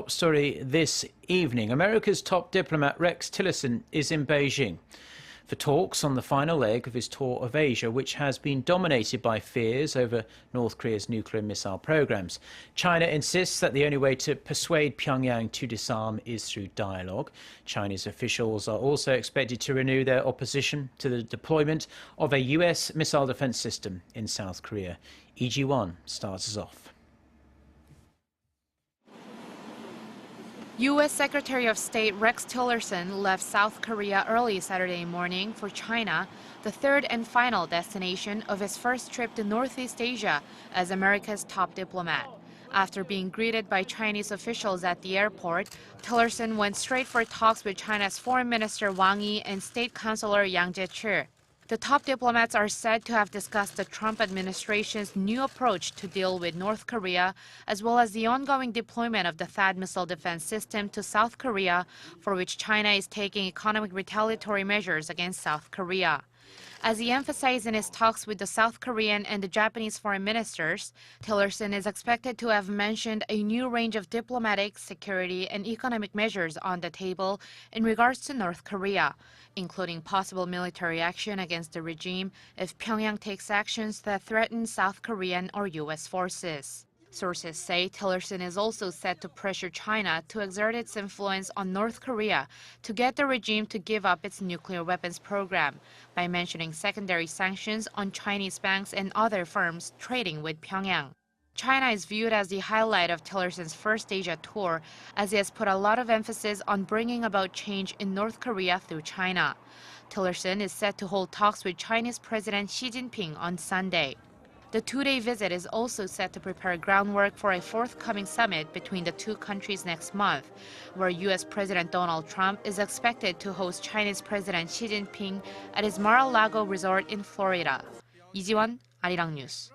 top story this evening. America's top diplomat Rex Tillerson is in Beijing for talks on the final leg of his tour of Asia, which has been dominated by fears over North Korea's nuclear missile programs. China insists that the only way to persuade Pyongyang to disarm is through dialogue. Chinese officials are also expected to renew their opposition to the deployment of a US missile defense system in South Korea. EG1 starts us off. U.S. Secretary of State Rex Tillerson left South Korea early Saturday morning for China, the third and final destination of his first trip to Northeast Asia as America's top diplomat. After being greeted by Chinese officials at the airport, Tillerson went straight for talks with China's Foreign Minister Wang and State Councilor Yang Jiechi. The top diplomats are said to have discussed the Trump administration's new approach to deal with North Korea, as well as the ongoing deployment of the THAAD missile defense system to South Korea, for which China is taking economic retaliatory measures against South Korea. As he emphasized in his talks with the South Korean and the Japanese foreign ministers, Tillerson is expected to have mentioned a new range of diplomatic, security, and economic measures on the table in regards to North Korea, including possible military action against the regime if Pyongyang takes actions that threaten South Korean or U.S. forces. Sources say Tillerson is also set to pressure China to exert its influence on North Korea to get the regime to give up its nuclear weapons program by mentioning secondary sanctions on Chinese banks and other firms trading with Pyongyang. China is viewed as the highlight of Tillerson's first Asia tour, as he has put a lot of emphasis on bringing about change in North Korea through China. Tillerson is set to hold talks with Chinese President Xi Jinping on Sunday. The two-day visit is also set to prepare groundwork for a forthcoming summit between the two countries next month, where U.S. President Donald Trump is expected to host Chinese President Xi Jinping at his Mar-a-Lago resort in Florida. 이지원, 아리랑 뉴스.